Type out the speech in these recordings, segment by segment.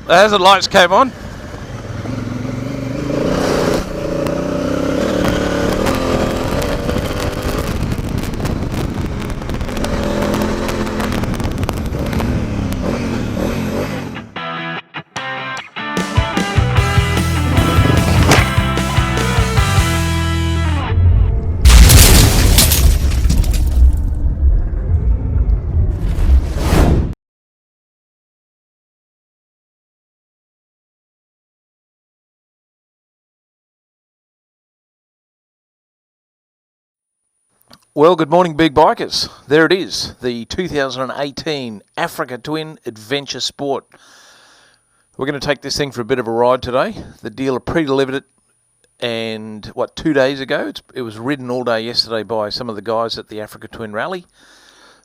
The hazard lights came on. Well, good morning, big bikers. There it is, the 2018 Africa Twin Adventure Sport. We're going to take this thing for a bit of a ride today. The dealer pre-delivered it, and 2 days ago? It was ridden all day yesterday by some of the guys at the Africa Twin Rally.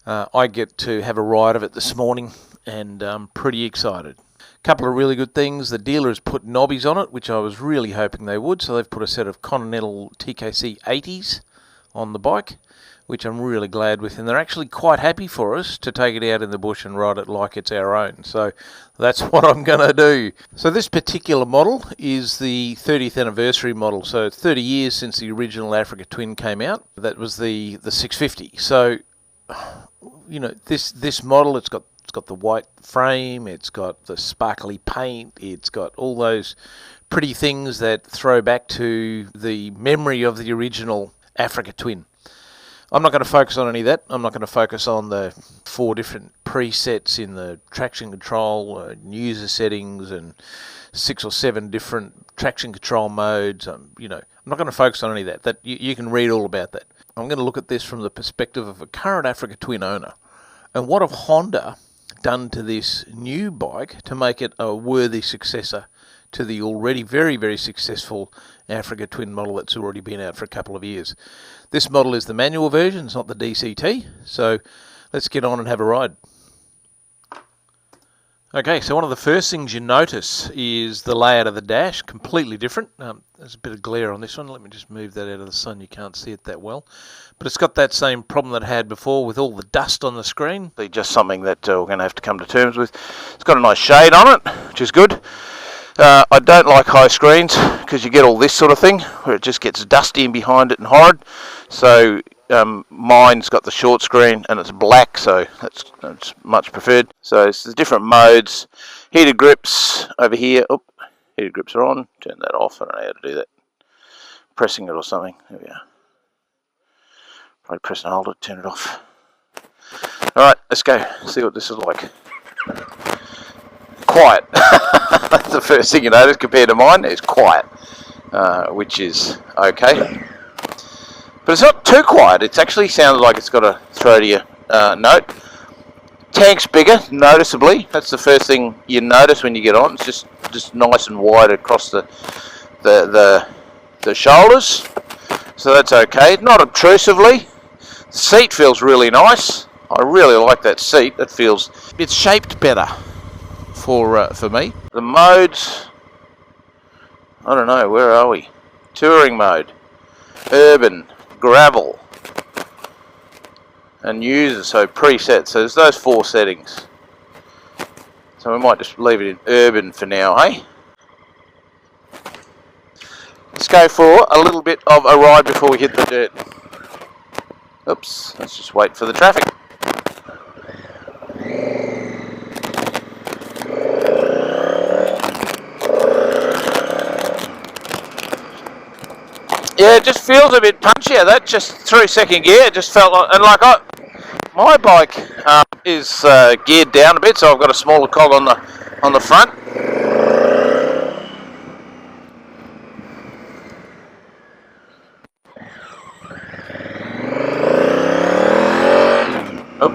I get to have a ride of it this morning, and I'm pretty excited. Couple of really good things. The dealer has put knobbies on it, which I was really hoping they would. So they've put a set of Continental TKC 80s on the bike, which I'm really glad with, and they're actually quite happy for us to take it out in the bush and ride it like it's our own. So that's what I'm going to do. So this particular model is the 30th anniversary model. So it's 30 years since the original Africa Twin came out. That was the 650. So, you know, this model, it's got the white frame, it's got the sparkly paint, it's got all those pretty things that throw back to the memory of the original Africa Twin. I'm not going to focus on any of that. I'm not going to focus on the 4 different presets in the traction control, user settings, and 6 or 7 different traction control modes. I'm not going to focus on any of that. That you can read all about that. I'm going to look at this from the perspective of a current Africa Twin owner, and what have Honda done to this new bike to make it a worthy successor to the already very, very successful Africa Twin model that's already been out for a couple of years. This model is the manual version, it's not the DCT, so let's get on and have a ride. Okay, so one of the first things you notice is the layout of the dash, completely different. There's a bit of glare on this one. Let me just move that out of the sun, you can't see it that well. But it's got that same problem that it had before with all the dust on the screen. Just something that we're going to have to come to terms with. It's got a nice shade on it, which is good. I don't like high screens because you get all this sort of thing where it just gets dusty and behind it and horrid. So mine's got the short screen and it's black, so that's much preferred. So it's the different modes. Heated grips over here. Oh, heated grips are on. Turn that off. I don't know how to do that. Pressing it or something. There we are. Probably press and hold it. Turn it off. All right, let's go. See what this is like. Quiet. That's the first thing you notice compared to mine. It's quiet, which is okay. But it's not too quiet. It actually sounds like it's got a throatier note. Tank's bigger, noticeably. That's the first thing you notice when you get on. It's just nice and wide across the shoulders. So that's okay. Not obtrusively. The seat feels really nice. I really like that seat. It's shaped better for me. The modes, I don't know, where are we? Touring mode, urban, gravel, and user, so preset. So there's those 4 settings. So we might just leave it in urban for now, eh? Let's go for a little bit of a ride before we hit the dirt. Oops, let's just wait for the traffic. Yeah, it just feels a bit punchier. That just through second gear, it just felt like, and my bike is geared down a bit, so I've got a smaller cog on the front. Oh.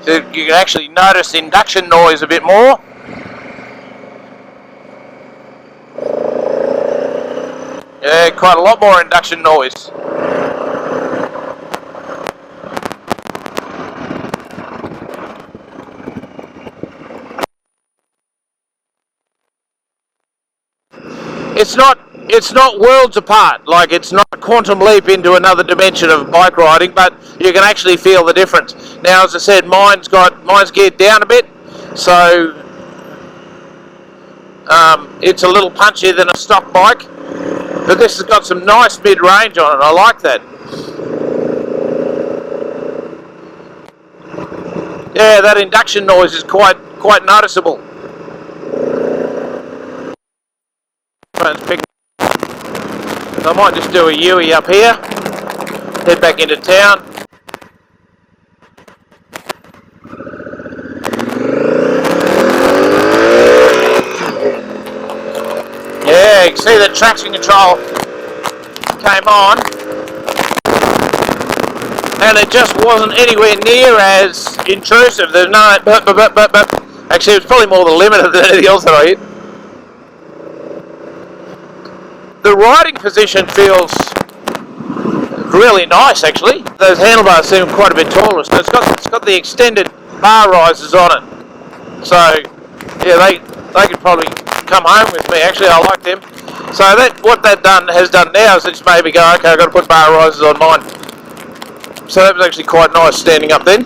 So you can actually notice the induction noise a bit more. Yeah, quite a lot more induction noise. It's not worlds apart. Like, it's not a quantum leap into another dimension of bike riding, but you can actually feel the difference. Now, as I said, mine's geared down a bit, so it's a little punchier than a stock bike, but this has got some nice mid-range on it. I like that. Yeah, that induction noise is quite noticeable. I might just do a U-ey up here, head back into town. Yeah, you can see the traction control came on, and it just wasn't anywhere near as intrusive. There's no but. Actually, it was probably more the limiter than anything else that I hit. The riding position feels really nice, actually. Those handlebars seem quite a bit taller, so it's got the extended bar risers on it. So yeah, they could probably come home with me. Actually, I like them. So what that has done now is it's made me go, okay, I've got to put bar risers on mine. So that was actually quite nice standing up then.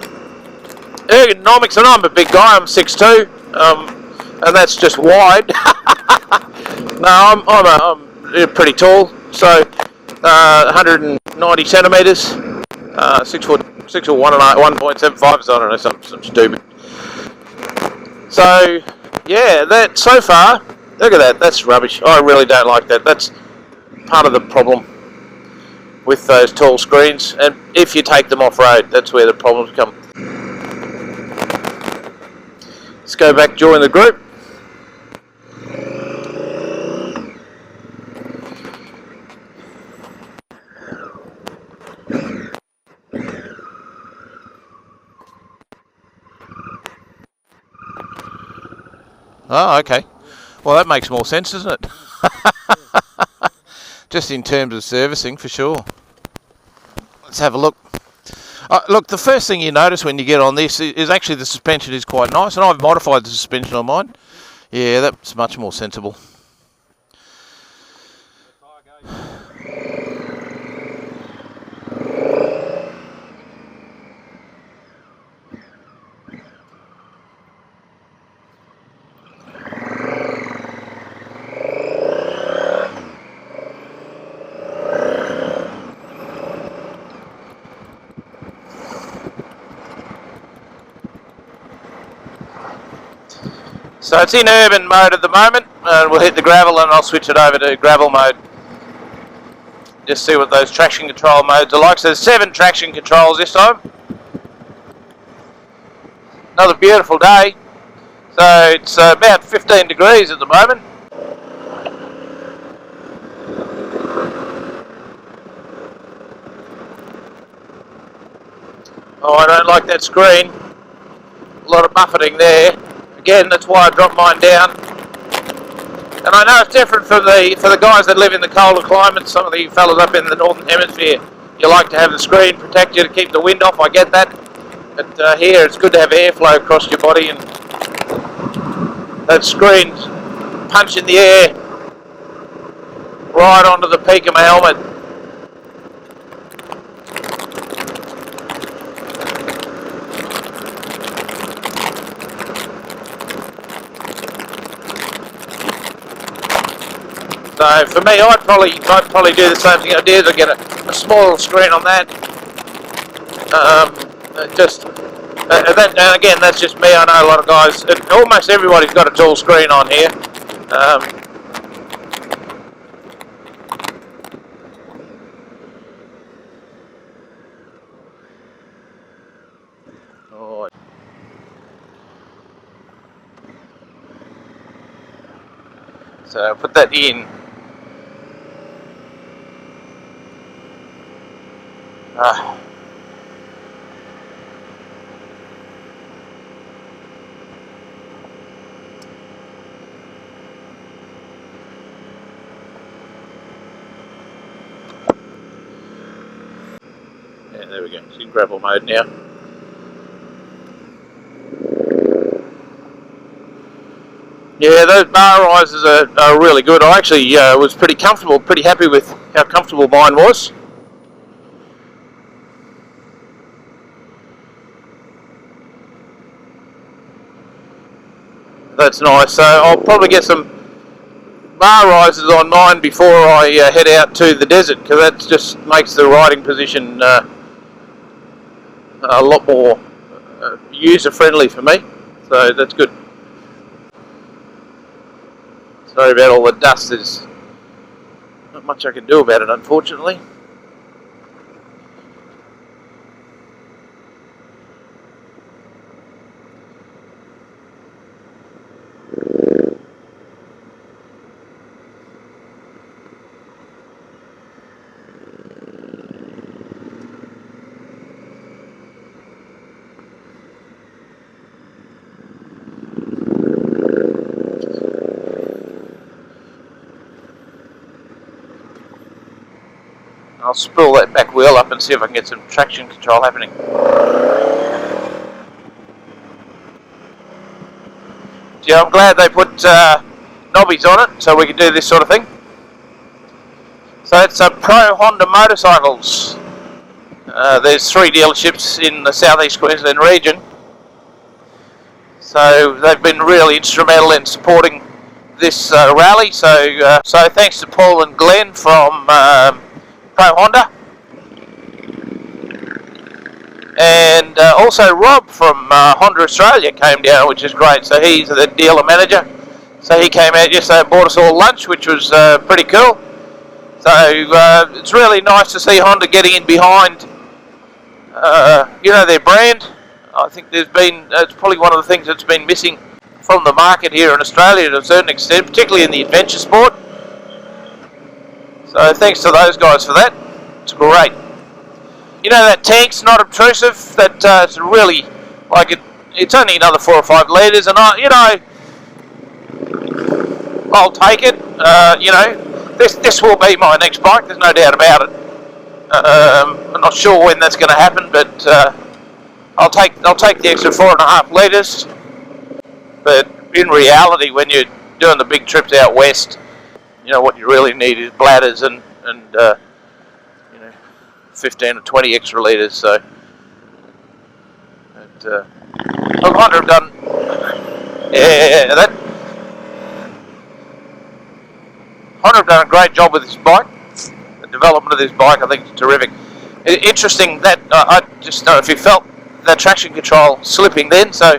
Ergonomics, and I'm a big guy. I'm 6'2", and that's just wide. No, I'm pretty tall. So 190 centimeters, 6 foot 1.75. I don't know, some stupid. So yeah, that so far, look at that. That's rubbish. I really don't like that. That's part of the problem with those tall screens, and if you take them off road, that's where the problems come. Let's go back, join the group. Oh, okay. Well, that makes more sense, doesn't it? Just in terms of servicing, for sure. Let's have a look. Look, the first thing you notice when you get on this is actually the suspension is quite nice, and I've modified the suspension on mine. Yeah, that's much more sensible. So it's in urban mode at the moment, and we'll hit the gravel and I'll switch it over to gravel mode. Just see what those traction control modes are like. So there's 7 traction controls this time. Another beautiful day. So it's about 15 degrees at the moment. Oh, I don't like that screen. A lot of buffeting there. Again, that's why I dropped mine down. And I know it's different for the guys that live in the colder climates. Some of the fellas up in the northern hemisphere, you like to have the screen protect you to keep the wind off. I get that. But here, it's good to have airflow across your body, and that screen's punching the air right onto the peak of my helmet. So for me, I'd probably do the same thing I did. I'd get a small screen on that. And again, that's just me. I know a lot of guys. Almost everybody's got a tall screen on here. So I'll put that in. Yeah, there we go. It's in gravel mode now. Yeah, those bar risers are really good. I actually was pretty comfortable, pretty happy with how comfortable mine was. That's nice. So I'll probably get some bar risers on mine before I head out to the desert, because that just makes the riding position a lot more user friendly for me. So that's good. Sorry about all the dust. There's not much I can do about it, unfortunately. I'll spool that back wheel up and see if I can get some traction control happening. Yeah, I'm glad they put knobbies on it so we can do this sort of thing. So it's Pro Honda Motorcycles. There's 3 dealerships in the southeast Queensland region. So they've been really instrumental in supporting this rally. So thanks to Paul and Glenn from Pro Honda, and also Rob from Honda Australia came down, which is great. So he's the dealer manager. So he came out yesterday and bought us all lunch, which was pretty cool. So it's really nice to see Honda getting in behind, their brand. I think it's probably one of the things that's been missing from the market here in Australia to a certain extent, particularly in the adventure sport. So thanks to those guys for that. It's great. That tank's not obtrusive. It's really like it. It's only another 4 or 5 litres, and I'll take it. This will be my next bike. There's no doubt about it. I'm not sure when that's going to happen, but I'll take the extra 4.5 litres. But in reality, when you're doing the big trips out west, what you really need is bladders and 15 or 20 extra litres. So Honda have done Honda have done a great job with this bike. The development of this bike, I think, is terrific. Interesting that I just don't know if you felt that traction control slipping then. So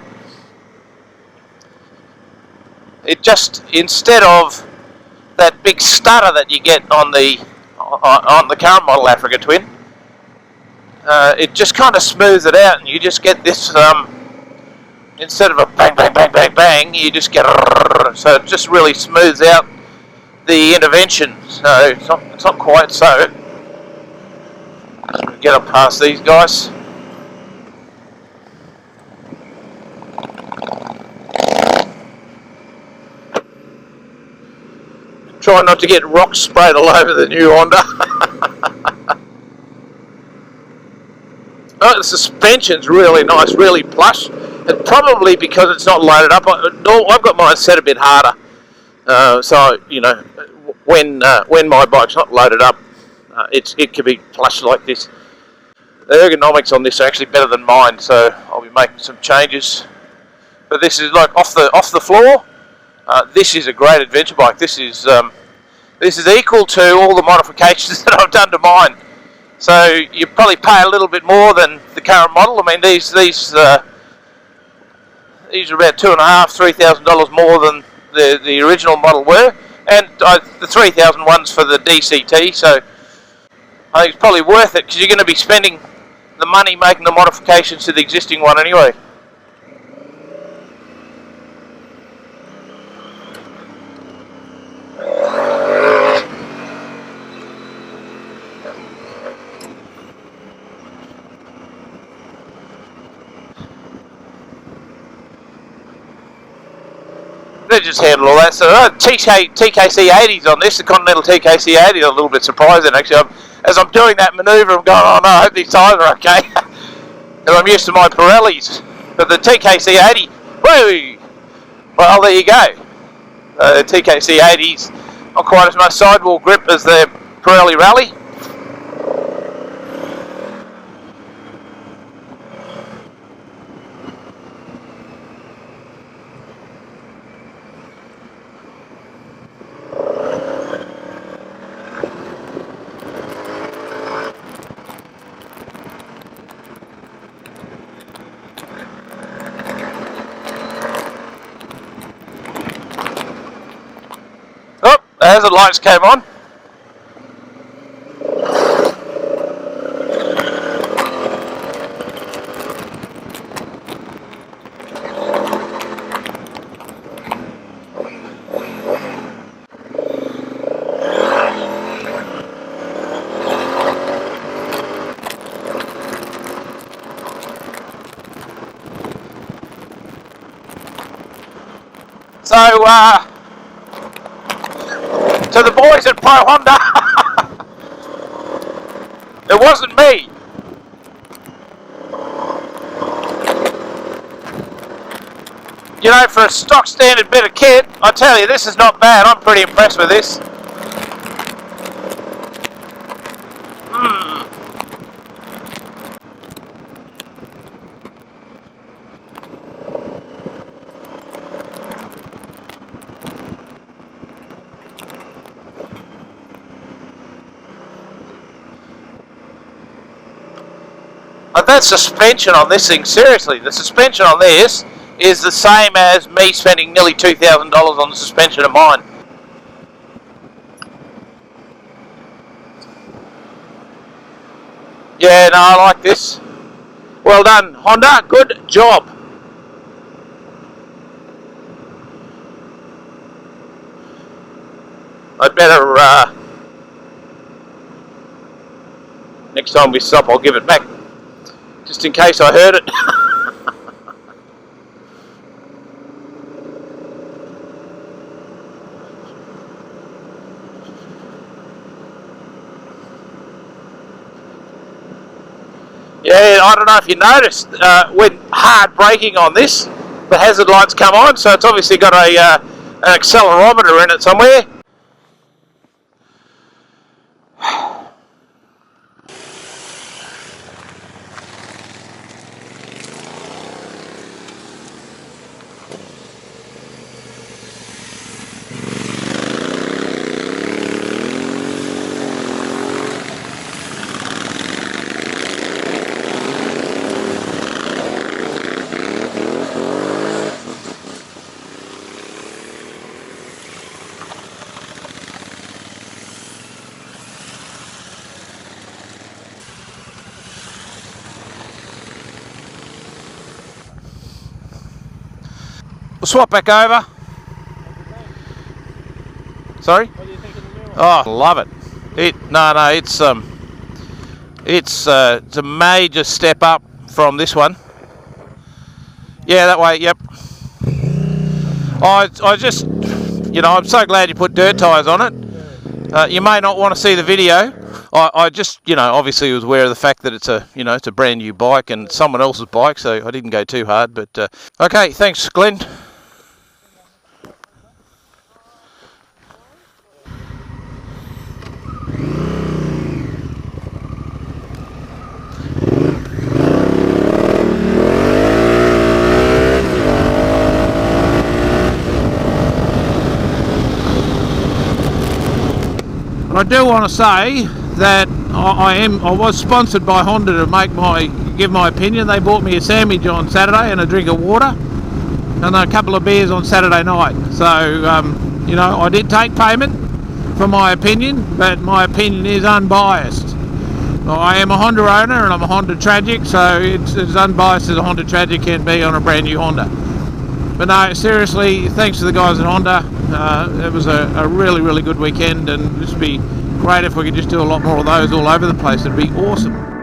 it just, instead of that big stutter that you get on the current model Africa Twin, it just kind of smooths it out, and you just get this, instead of a bang, bang, bang, bang, bang, you just get, so it just really smooths out the intervention. So it's not quite so. Get up past these guys. Try not to get rocks sprayed all over the new Honda. Oh, the suspension's really nice, really plush. And probably because it's not loaded up. I've got mine set a bit harder. So, when my bike's not loaded up, it can be plush like this. The ergonomics on this are actually better than mine, so I'll be making some changes. But this is like off the floor. This is a great adventure bike. This is equal to all the modifications that I've done to mine. So you probably pay a little bit more than the current model. I mean, these are about $2,500–3,000 more than the original model were, and the 3,000 ones for the DCT. So I think it's probably worth it, because you're going to be spending the money making the modifications to the existing one anyway. They just handle all that. So TKC 80s on this, the Continental TKC 80, a little bit surprising actually. As I'm doing that manoeuvre, I'm going, oh no, I hope these tyres are okay. And I'm used to my Pirellis, but the TKC 80, whoo! Well, there you go. The TKC 80s, not quite as much sidewall grip as the Pirelli Rally. Oh, the hazard lights came on. So, to the boys at Pro Honda, it wasn't me. You know, for a stock standard bit of kit, I tell you, this is not bad. I'm pretty impressed with this. And that suspension on this thing, seriously, the suspension on this is the same as me spending nearly $2,000 on the suspension of mine. Yeah, no, I like this. Well done, Honda, good job. I'd better, next time we stop, I'll give it back. Just in case I heard it. Yeah, I don't know if you noticed, when hard braking on this, the hazard lights come on, so it's obviously got an accelerometer in it somewhere. We'll swap back over. Sorry? What do you think of the new one? Oh, love it. It's a major step up from this one. Yeah, that way. Yep. I just, I'm so glad you put dirt tyres on it. You may not want to see the video. I just, obviously was aware of the fact that it's a brand new bike and someone else's bike, so I didn't go too hard. But okay, thanks, Glenn. I do want to say that I was sponsored by Honda to give my opinion. They bought me a sandwich on Saturday and a drink of water and a couple of beers on Saturday night. So I did take payment for my opinion, but my opinion is unbiased. I am a Honda owner and I'm a Honda Tragic, so it's as unbiased as a Honda Tragic can be on a brand new Honda. But no, seriously, thanks to the guys at Honda. It was a really, really good weekend, and it'd be great if we could just do a lot more of those all over the place. It'd be awesome.